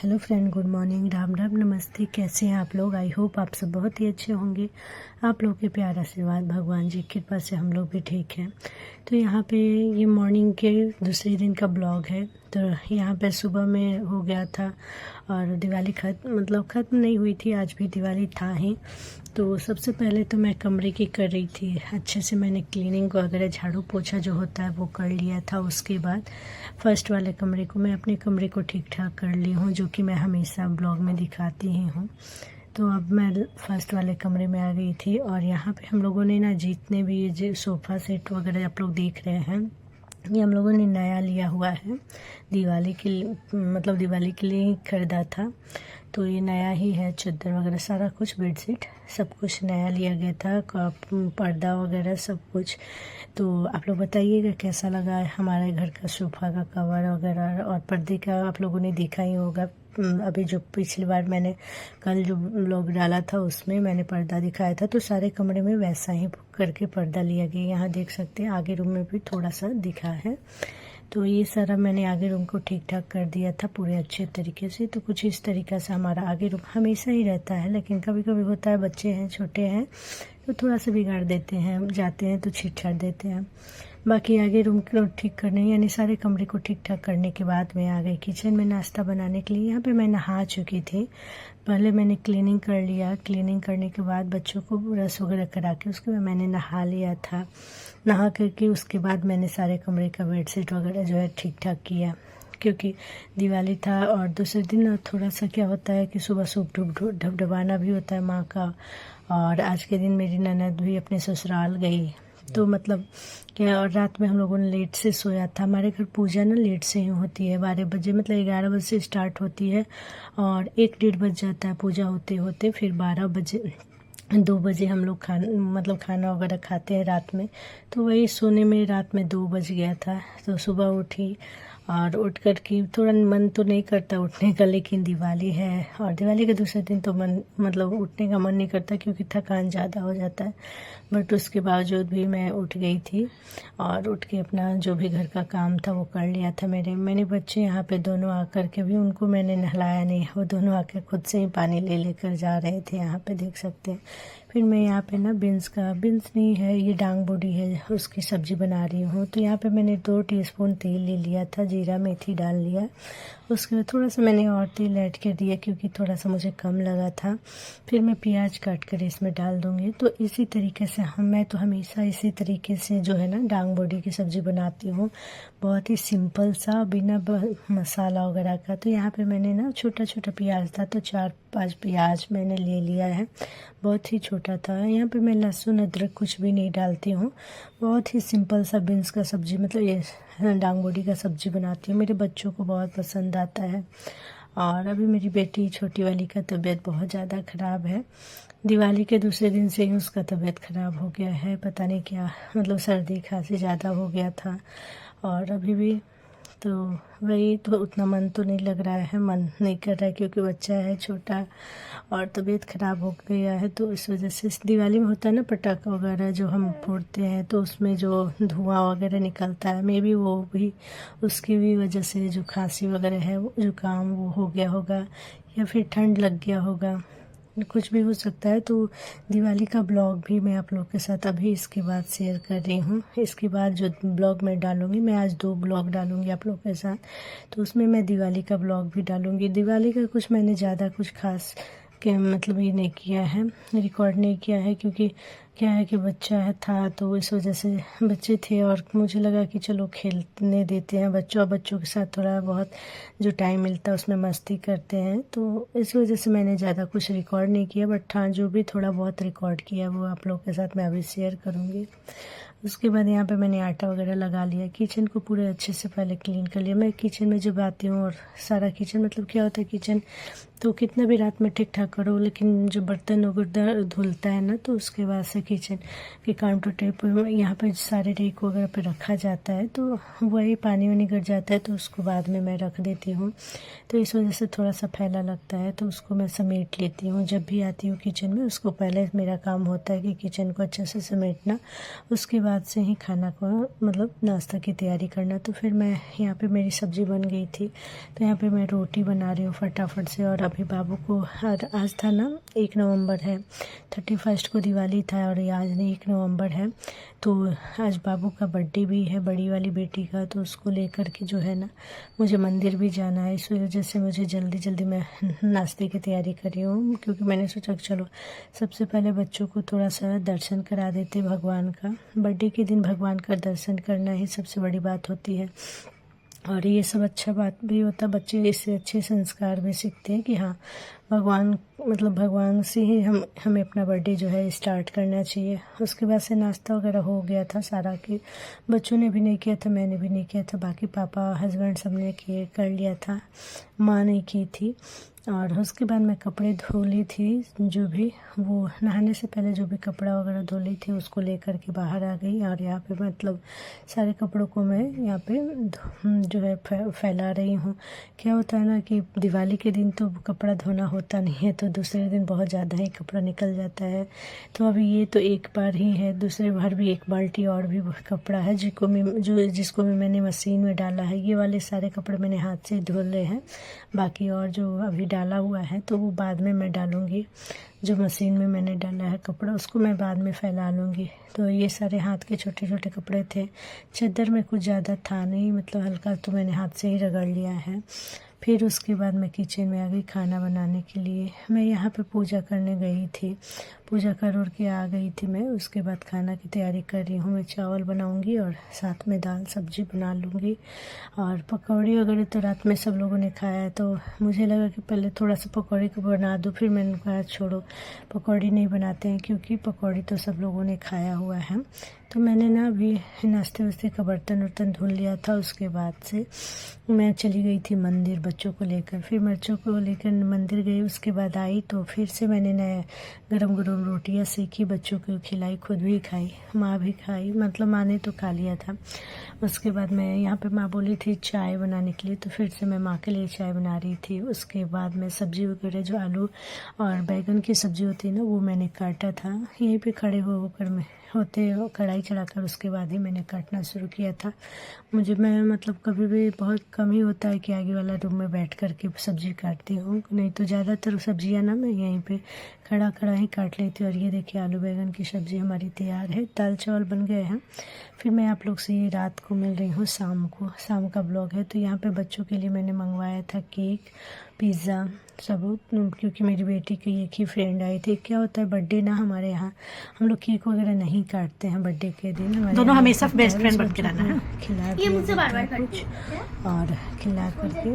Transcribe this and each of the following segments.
Hello friend, good morning, Ram Ram, नमस्ते। कैसे हैं आप लोग? आई होप आप सब बहुत ही अच्छे होंगे। आप लोग के प्यार आशीर्वाद, भगवान जी की कृपा से हम लोग भी ठीक हैं। तो यहाँ पे ये मॉर्निंग के दूसरे दिन का ब्लॉग है। तो यहाँ पे सुबह में हो गया था और दिवाली ख़त्म नहीं हुई थी, आज भी दिवाली था ही। तो सबसे पहले तो मैं कमरे की कर रही थी, अच्छे से मैंने क्लीनिंग वगैरह, झाड़ू पोछा जो होता है वो कर लिया था। उसके बाद फर्स्ट वाले कमरे को, मैं अपने कमरे को ठीक ठाक कर ली हूँ, जो कि मैं हमेशा ब्लॉग में दिखाती ही हूँ। तो अब मैं फर्स्ट वाले कमरे में आ गई थी और यहाँ पे हम लोगों ने ना, जितने भी ये जो सोफ़ा सेट वगैरह आप लोग देख रहे हैं, ये हम लोगों ने नया लिया हुआ है। दिवाली के दिवाली के लिए ही ख़रीदा था। तो ये नया ही है, चादर वगैरह सारा कुछ, बेडशीट सब कुछ नया लिया गया था, पर्दा वगैरह सब कुछ। तो आप लोग बताइएगा कैसा लगा है हमारे घर का सोफ़ा का कवर वगैरह। और पर्दे का आप लोगों ने देखा ही होगा, अभी जो पिछली बार मैंने कल जो ब्लॉग डाला था उसमें मैंने पर्दा दिखाया था। तो सारे कमरे में वैसा ही करके पर्दा लिया गया। यहाँ देख सकते हैं आगे रूम में भी थोड़ा सा दिखा है। तो ये सारा मैंने आगे रूम को ठीक ठाक कर दिया था पूरे अच्छे तरीके से। तो कुछ इस तरीक़े से हमारा आगे रूम हमेशा ही रहता है, लेकिन कभी कभी होता है, बच्चे हैं, छोटे हैं, तो थोड़ा सा बिगाड़ देते हैं, जाते हैं तो छीट छाट देते हैं। बाकी आगे रूम को ठीक करने, यानी सारे कमरे को ठीक ठाक करने के बाद मैं आ गई किचन में नाश्ता बनाने के लिए। यहाँ पे मैं नहा चुकी थी, पहले मैंने क्लीनिंग कर लिया। क्लीनिंग करने के बाद बच्चों को ब्रश वगैरह करा के उसके बाद मैंने नहा लिया था। नहा करके उसके बाद मैंने सारे कमरे का बेडशीट वगैरह जो है ठीक ठाक किया, क्योंकि दिवाली था। और दूसरे दिन थोड़ा सा क्या होता है कि सुबह सुबह ढबढबाना भी होता है माँ का। और आज के दिन मेरी ननद भी अपने ससुराल गई, तो क्या, और रात में हम लोगों ने लेट से सोया था। हमारे घर पूजा ना लेट से ही होती है, 12 बजे, 11 बजे से स्टार्ट होती है और 1 डेढ़ बज जाता है पूजा होते होते। फिर 12 बजे 2 बजे हम लोग खाना वगैरह खाते हैं रात में। तो वही सोने में रात में 2 बज गया था। तो सुबह उठी और उठ कर के थोड़ा मन तो नहीं करता उठने का, लेकिन दिवाली है और दिवाली के दूसरे दिन तो उठने का मन नहीं करता, क्योंकि थकान ज़्यादा हो जाता है। बट उसके बावजूद भी मैं उठ गई थी और उठ के अपना जो भी घर का काम था वो कर लिया था। मैंने बच्चे यहाँ पे दोनों आकर के भी, उनको मैंने नहलाया नहीं, वो दोनों आकर खुद से ही पानी ले लेकर जा रहे थे, यहाँ पे देख सकते हैं। फिर मैं यहाँ पे ना बीन्स नहीं है, ये डांग बोडी है, उसकी सब्ज़ी बना रही हूँ। तो यहाँ पे मैंने 2 टीस्पून तेल ले लिया था, जीरा मेथी डाल लिया। उसके बाद थोड़ा सा मैंने और तेल ऐड कर दिया, क्योंकि थोड़ा सा मुझे कम लगा था। फिर मैं प्याज काट कर इसमें डाल दूँगी। तो इसी तरीके से मैं तो हमेशा इसी तरीके से जो है ना डांग बोडी की सब्ज़ी बनाती हूँ, बहुत ही सिंपल सा, बिना मसाला वगैरह का। तो यहाँ पे मैंने ना छोटा छोटा प्याज था, तो 4-5 प्याज मैंने ले लिया है, बहुत ही छोटा था। यहाँ पे मैं लहसुन अदरक कुछ भी नहीं डालती हूँ, बहुत ही सिंपल सा बीन्स का सब्ज़ी, ये डांग बोडी का सब्ज़ी बनाती हूँ। मेरे बच्चों को बहुत पसंद आता है। और अभी मेरी बेटी छोटी वाली का तबीयत बहुत ज़्यादा ख़राब है। दिवाली के दूसरे दिन से ही उसका तबीयत ख़राब हो गया है, पता नहीं क्या, सर्दी खांसी ज़्यादा हो गया था। और अभी भी तो वही, तो उतना मन तो नहीं लग रहा है, मन नहीं कर रहा है, क्योंकि बच्चा है छोटा और तबीयत ख़राब हो गया है। तो इस वजह से, इस दिवाली में होता है ना पटाखा वगैरह जो हम फोड़ते हैं, तो उसमें जो धुआं वगैरह निकलता है, मे बी वो भी उसकी भी वजह से जो खांसी वगैरह है, वो जुकाम वो हो गया होगा, या फिर ठंड लग गया होगा, कुछ भी हो सकता है। तो दिवाली का ब्लॉग भी मैं आप लोग के साथ अभी इसके बाद शेयर कर रही हूँ। इसके बाद जो ब्लॉग मैं डालूँगी, मैं आज 2 ब्लॉग डालूँगी आप लोग के साथ, तो उसमें मैं दिवाली का ब्लॉग भी डालूँगी। दिवाली का कुछ मैंने ज़्यादा कुछ खास के ये नहीं किया है, रिकॉर्ड नहीं किया है, क्योंकि क्या है कि बच्चा है था, तो इस वजह से बच्चे थे और मुझे लगा कि चलो खेलने देते हैं बच्चों के साथ, थोड़ा बहुत जो टाइम मिलता है उसमें मस्ती करते हैं। तो इस वजह से मैंने ज़्यादा कुछ रिकॉर्ड नहीं किया, बट हाँ, जो भी थोड़ा बहुत रिकॉर्ड किया वो आप लोग के साथ मैं अभी शेयर करूँगी। उसके बाद यहाँ पे मैंने आटा वगैरह लगा लिया, किचन को पूरे अच्छे से पहले क्लीन कर लिया। मैं किचन में जब आती हूँ और सारा किचन, क्या होता है, किचन तो कितना भी रात में ठीक ठाक करो, लेकिन जो बर्तन वगैरह धुलता है ना, तो उसके बाद से किचन के काउंटर टेप यहाँ पे सारे रेक वगैरह पे रखा जाता है, तो वही पानी वानी गिर जाता है, तो उसको बाद में मैं रख देती हूँ। तो इस वजह से थोड़ा सा फैला लगता है, तो उसको मैं समेट लेती हूँ। जब भी आती हूँ किचन में, उसको पहले मेरा काम होता है कि किचन को अच्छे से समेटना, उसके बाद से ही खाना को मतलब नाश्ता की तैयारी करना। तो फिर मैं यहाँ पे मेरी सब्ज़ी बन गई थी, तो यहाँ पे मैं रोटी बना रही हूँ फटाफट से। और अभी बाबू को आज था ना 1 नवंबर है, 31 को दिवाली था, और आज नहीं 1 नवंबर है, तो आज बाबू का बर्थडे भी है, बड़ी वाली बेटी का। तो उसको लेकर के जो है ना, मुझे मंदिर भी जाना है। इस वजह से मुझे जल्दी जल्दी मैं नाश्ते की तैयारी कर रही हूँ, क्योंकि मैंने सोचा कि चलो सबसे पहले बच्चों को थोड़ा सा दर्शन करा देते भगवान का। बर्थडे के दिन भगवान का दर्शन करना ही सबसे बड़ी बात होती है, और ये सब अच्छा बात भी होता है। बच्चे इससे अच्छे संस्कार भी सीखते हैं कि हाँ, भगवान मतलब भगवान से ही हमें अपना बर्थडे जो है स्टार्ट करना चाहिए। उसके बाद से नाश्ता वगैरह हो गया था सारा, कि बच्चों ने भी नहीं किया था, मैंने भी नहीं किया था, बाकी पापा हस्बैंड सब ने कर लिया था, माँ नहीं की थी। और उसके बाद मैं कपड़े धो ली थी, जो भी वो नहाने से पहले जो भी कपड़ा वगैरह धो ली थी, उसको लेकर के बाहर आ गई। और यहाँ पे मतलब सारे कपड़ों को मैं यहाँ पे जो है फैला रही हूँ। क्या होता है ना कि दिवाली के दिन तो कपड़ा धोना होता नहीं है, तो दूसरे दिन बहुत ज़्यादा ही कपड़ा निकल जाता है। तो अभी ये तो एक बार ही है, दूसरे बार भी 1 बाल्टी और भी कपड़ा है जिसको भी मैंने मशीन में डाला है। ये वाले सारे कपड़े मैंने हाथ से धुल रहे हैं, बाकी और जो अभी डाला हुआ है तो वो बाद में मैं डालूँगी। जो मशीन में मैंने डाला है कपड़ा, उसको मैं बाद में फैला लूँगी। तो ये सारे हाथ के छोटे छोटे कपड़े थे। चादर में कुछ ज़्यादा था नहीं, मतलब हल्का, तो मैंने हाथ से ही रगड़ लिया है। फिर उसके बाद मैं किचन में आ गई खाना बनाने के लिए। मैं यहाँ पे पूजा करने गई थी, पूजा कर के आ गई थी मैं। उसके बाद खाना की तैयारी कर रही हूँ। मैं चावल बनाऊँगी और साथ में दाल सब्जी बना लूँगी। और पकौड़ी वगैरह तो रात में सब लोगों ने खाया है, तो मुझे लगा कि पहले थोड़ा सा पकौड़ी को बना दूँ। फिर मैंने कहा छोड़ो, पकौड़ी नहीं बनाते हैं, क्योंकि पकौड़ी तो सब लोगों ने खाया हुआ है। तो मैंने ना अभी नाश्ते वास्ते का बर्तन वर्तन धुल लिया था। उसके बाद से मैं चली गई थी मंदिर बच्चों को लेकर। फिर बच्चों को लेकर मंदिर गई, उसके बाद आई तो फिर से मैंने नया गरम गरम रोटियां सेकी, बच्चों को खिलाई, खुद भी खाई, माँ भी खाई, मतलब माँ ने तो खा लिया था। उसके बाद मैं यहाँ पे माँ बोली थी चाय बनाने के लिए, तो फिर से मैं माँ के लिए चाय बना रही थी। उसके बाद मैं सब्जी वगैरह जो आलू और बैगन की सब्ज़ी होती है ना, वो मैंने काटा था। यहीं पे खड़े होकर मैं कढ़ाई चढ़ाकर उसके बाद ही मैंने काटना शुरू किया था। मैं मतलब कभी भी बहुत कम ही होता है कि आगे वाला रूम में बैठ कर के सब्ज़ी काटती हूँ, नहीं तो ज़्यादातर सब्जियाँ ना मैं यहीं पे खड़ा ही काट लेती हूँ। और ये देखिए आलू बैगन की सब्ज़ी हमारी तैयार है। दाल चावल बन गए हैं। फिर मैं आप लोग से ये रात को मिल रही हूँ, शाम का ब्लॉग है। तो यहाँ पे बच्चों के लिए मैंने मंगवाया था केक, पिज़्ज़ा सब, क्योंकि मेरी बेटी की एक ही फ्रेंड आई थी। क्या होता है बर्थडे ना, हमारे यहाँ हम लोग केक वगैरह नहीं काटते हैं बर्थडे के दिन। दोनों हमेशा बेस्ट फ्रेंड बन के रहना है। खिला ये मुझसे बार-बार कुछ और खिला करके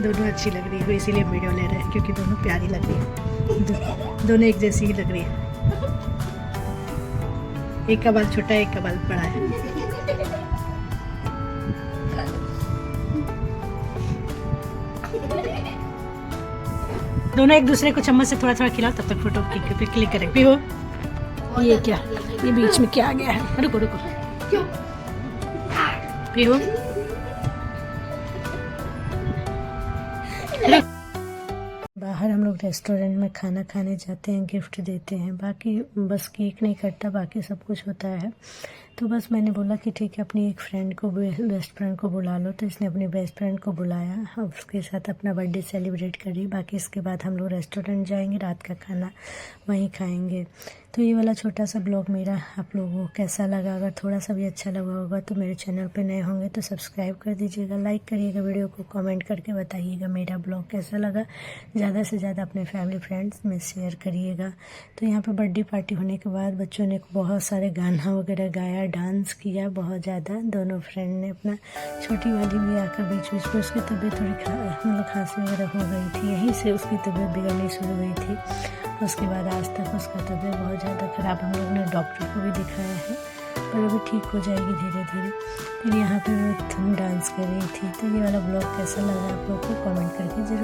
दोनों अच्छी लग रही है, इसीलिए वीडियो ले रहे हैं, क्योंकि दोनों प्यारी लग रही है। दोनों एक जैसी ही लग रही है। एक का बाल छोटा है, एक का बाल बड़ा है। दोनों एक दूसरे को चम्मच से थोड़ा थोड़ा खिलाओ, तब तक फोटो क्लिक करें। भी हो ये क्या, ये बीच में क्या आ गया है? रुको भी हो बाहर हम लोग रेस्टोरेंट में खाना खाने जाते हैं, गिफ्ट देते हैं। बाकी बस केक नहीं कटता, बाकी सब कुछ होता है। तो बस मैंने बोला कि ठीक है, अपनी एक फ्रेंड को, बेस्ट फ्रेंड को बुला लो। तो इसने अपनी बेस्ट फ्रेंड को बुलाया और उसके साथ अपना बर्थडे सेलिब्रेट करी। बाकी इसके बाद हम लोग रेस्टोरेंट जाएंगे, रात का खाना वहीं खाएंगे। तो ये वाला छोटा सा ब्लॉग मेरा आप लोगों को कैसा लगा, अगर थोड़ा सा भी अच्छा लगा होगा तो मेरे चैनल पे नए होंगे तो सब्सक्राइब कर दीजिएगा, लाइक करिएगा वीडियो को, कमेंट करके बताइएगा मेरा ब्लॉग कैसा लगा। ज़्यादा से ज़्यादा अपने फैमिली फ्रेंड्स में शेयर करिएगा। तो यहाँ पे बर्थडे पार्टी होने के बाद बच्चों ने बहुत सारे गाना वगैरह गाया, डांस किया बहुत ज़्यादा। दोनों फ्रेंड ने अपना, छोटी वाली भी आकर बीच बीच में, उसकी तबीयत थोड़ी मतलब खांसी वगैरह हो गई थी, यहीं से उसकी तबीयत बिगड़नी शुरू हुई थी। उसके बाद आज तक उसका तबीयत बहुत ज़्यादा ख़राब, हम लोग ने डॉक्टर को भी दिखाया है, पर अभी ठीक हो जाएगी धीरे धीरे। फिर यहाँ पे वो डांस कर रही थी। तो ये वाला ब्लॉग कैसा लगा आप लोग को कमेंट करके ज़रूर